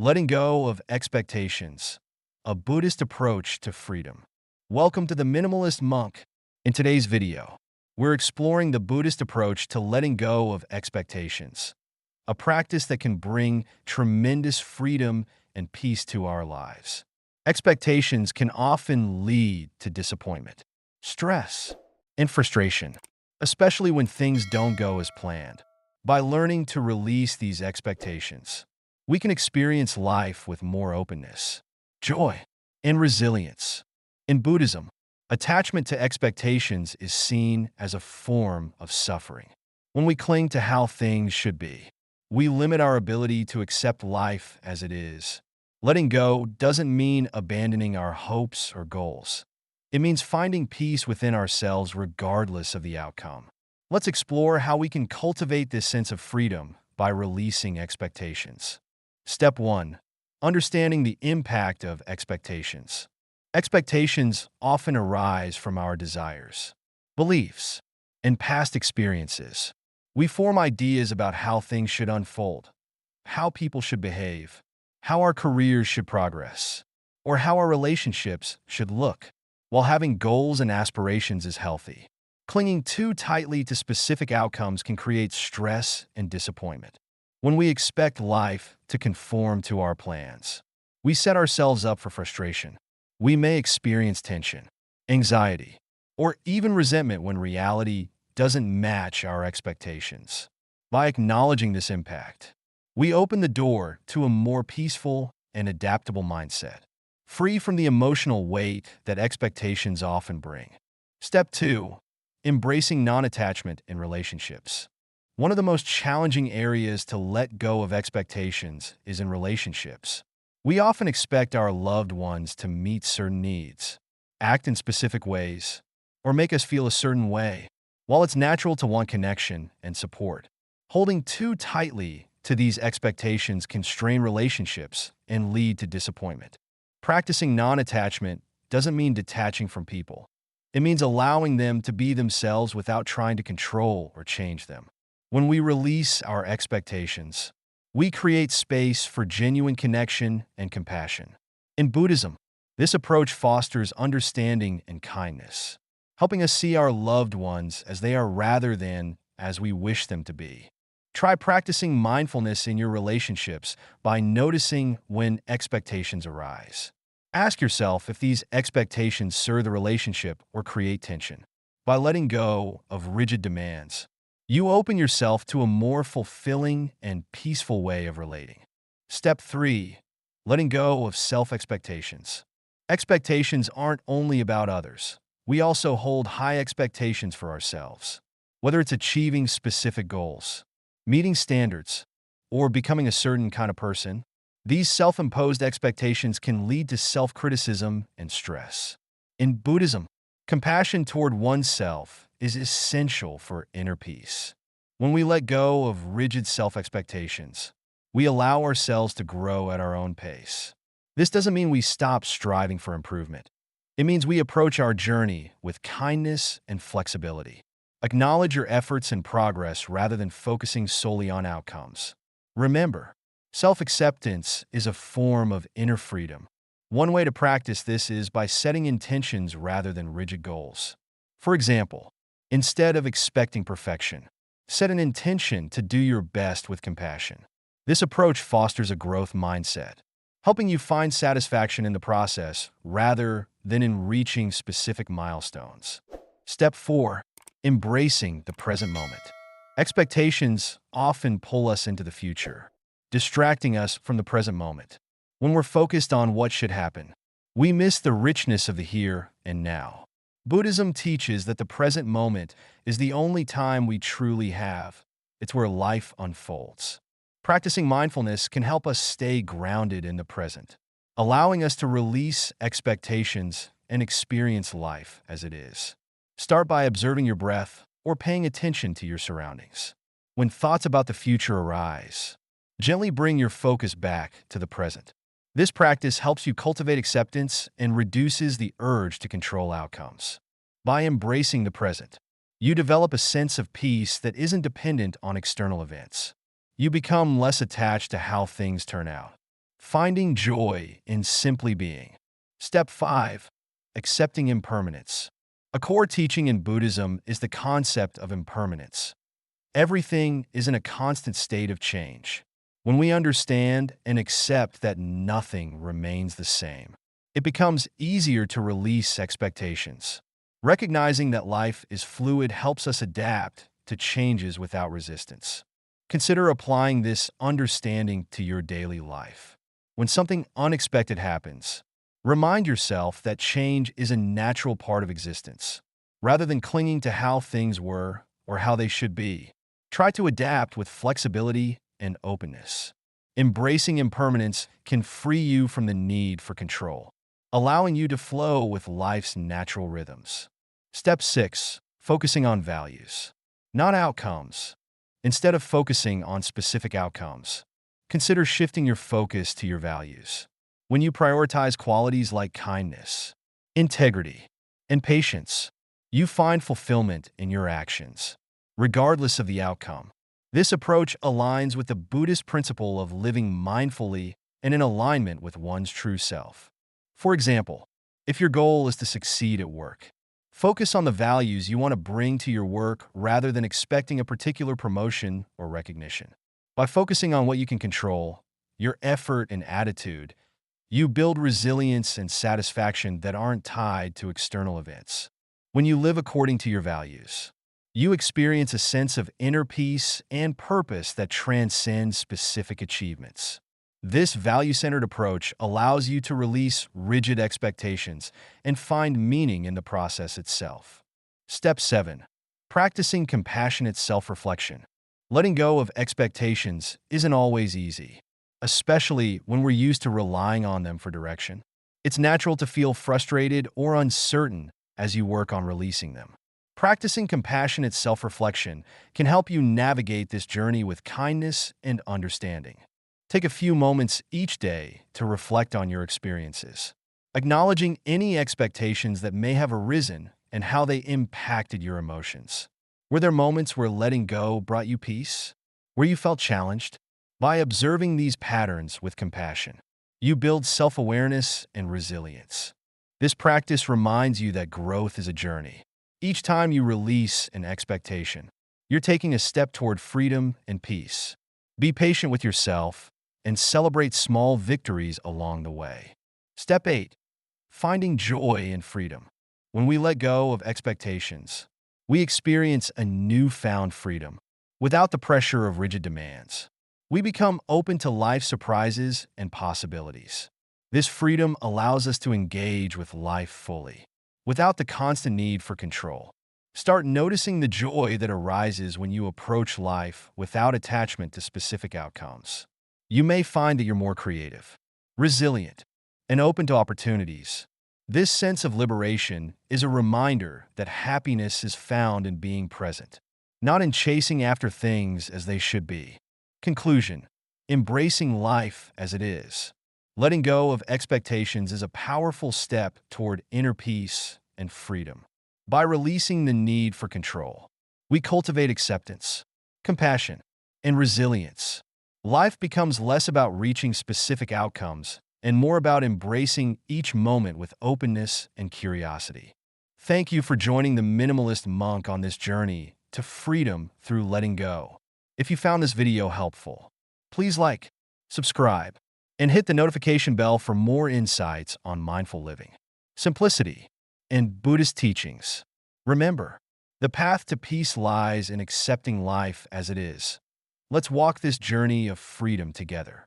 letting go of expectations, a Buddhist approach to freedom. Welcome to the Minimalist Monk. In today's video, we're exploring the Buddhist approach to letting go of expectations, a practice that can bring tremendous freedom and peace to our lives. Expectations can often lead to disappointment, stress, and frustration, especially when things don't go as planned. By learning to release these expectations, we can experience life with more openness, joy, and resilience. In Buddhism, attachment to expectations is seen as a form of suffering. When we cling to how things should be, we limit our ability to accept life as it is. Letting go doesn't mean abandoning our hopes or goals. It means finding peace within ourselves regardless of the outcome. Let's explore how we can cultivate this sense of freedom by releasing expectations. Step 1. Understanding the impact of expectations. Expectations often arise from our desires, beliefs, and past experiences. We form ideas about how things should unfold, how people should behave, how our careers should progress, or how our relationships should look. While having goals and aspirations is healthy, clinging too tightly to specific outcomes can create stress and disappointment. When we expect life to conform to our plans, we set ourselves up for frustration. We may experience tension, anxiety, or even resentment when reality doesn't match our expectations. By acknowledging this impact, we open the door to a more peaceful and adaptable mindset, free from the emotional weight that expectations often bring. Step 2. Embracing non-attachment in relationships. One of the most challenging areas to let go of expectations is in relationships. We often expect our loved ones to meet certain needs, act in specific ways, or make us feel a certain way. While it's natural to want connection and support, holding too tightly to these expectations can strain relationships and lead to disappointment. Practicing non-attachment doesn't mean detaching from people. It means allowing them to be themselves without trying to control or change them. When we release our expectations, we create space for genuine connection and compassion. In Buddhism, this approach fosters understanding and kindness, helping us see our loved ones as they are rather than as we wish them to be. Try practicing mindfulness in your relationships by noticing when expectations arise. Ask yourself if these expectations serve the relationship or create tension. By letting go of rigid demands, you open yourself to a more fulfilling and peaceful way of relating. Step 3. Letting go of self-expectations. Expectations aren't only about others. We also hold high expectations for ourselves. Whether it's achieving specific goals, meeting standards, or becoming a certain kind of person, these self-imposed expectations can lead to self-criticism and stress. In Buddhism, compassion toward oneself is essential for inner peace. When we let go of rigid self-expectations, we allow ourselves to grow at our own pace. This doesn't mean we stop striving for improvement. It means we approach our journey with kindness and flexibility. Acknowledge your efforts and progress rather than focusing solely on outcomes. Remember, self-acceptance is a form of inner freedom. One way to practice this is by setting intentions rather than rigid goals. For example, instead of expecting perfection, set an intention to do your best with compassion. This approach fosters a growth mindset, helping you find satisfaction in the process rather than in reaching specific milestones. Step 4. Embracing the present moment. Expectations often pull us into the future, distracting us from the present moment. When we're focused on what should happen, we miss the richness of the here and now. Buddhism teaches that the present moment is the only time we truly have. It's where life unfolds. Practicing mindfulness can help us stay grounded in the present, allowing us to release expectations and experience life as it is. Start by observing your breath or paying attention to your surroundings. When thoughts about the future arise, gently bring your focus back to the present. This practice helps you cultivate acceptance and reduces the urge to control outcomes. By embracing the present, you develop a sense of peace that isn't dependent on external events. You become less attached to how things turn out, Finding joy in simply being. Step 5. Accepting impermanence. A core teaching in Buddhism is the concept of impermanence. Everything is in a constant state of change. When we understand and accept that nothing remains the same, it becomes easier to release expectations. Recognizing that life is fluid helps us adapt to changes without resistance. Consider applying this understanding to your daily life. When something unexpected happens, remind yourself that change is a natural part of existence. Rather than clinging to how things were or how they should be, try to adapt with flexibility and openness. Embracing impermanence can free you from the need for control, allowing you to flow with life's natural rhythms. Step 6. Focusing on values, not outcomes. Instead of focusing on specific outcomes, consider shifting your focus to your values. When you prioritize qualities like kindness, integrity, and patience, you find fulfillment in your actions, regardless of the outcome. This approach aligns with the Buddhist principle of living mindfully and in alignment with one's true self. For example, if your goal is to succeed at work, focus on the values you want to bring to your work rather than expecting a particular promotion or recognition. By focusing on what you can control, your effort and attitude, you build resilience and satisfaction that aren't tied to external events. When you live according to your values, you experience a sense of inner peace and purpose that transcends specific achievements. This value-centered approach allows you to release rigid expectations and find meaning in the process itself. Step 7. Practicing compassionate self-reflection. Letting go of expectations isn't always easy, especially when we're used to relying on them for direction. It's natural to feel frustrated or uncertain as you work on releasing them. Practicing compassionate self-reflection can help you navigate this journey with kindness and understanding. Take a few moments each day to reflect on your experiences, acknowledging any expectations that may have arisen and how they impacted your emotions. Were there moments where letting go brought you peace? Where you felt challenged? By observing these patterns with compassion, you build self-awareness and resilience. This practice reminds you that growth is a journey. Each time you release an expectation, you're taking a step toward freedom and peace. Be patient with yourself and celebrate small victories along the way. Step 8. Finding joy in freedom. When we let go of expectations, we experience a newfound freedom without the pressure of rigid demands. We become open to life's surprises and possibilities. This freedom allows us to engage with life fully, without the constant need for control. Start noticing the joy that arises when you approach life without attachment to specific outcomes. You may find that you're more creative, resilient, and open to opportunities. This sense of liberation is a reminder that happiness is found in being present, not in chasing after things as they should be. Conclusion: embracing life as it is. Letting go of expectations is a powerful step toward inner peace and freedom. By releasing the need for control, we cultivate acceptance, compassion, and resilience. Life becomes less about reaching specific outcomes and more about embracing each moment with openness and curiosity. Thank you for joining the Minimalist Monk on this journey to freedom through letting go. If you found this video helpful, please like, subscribe, and hit the notification bell for more insights on mindful living, simplicity, and Buddhist teachings. Remember, the path to peace lies in accepting life as it is. Let's walk this journey of freedom together.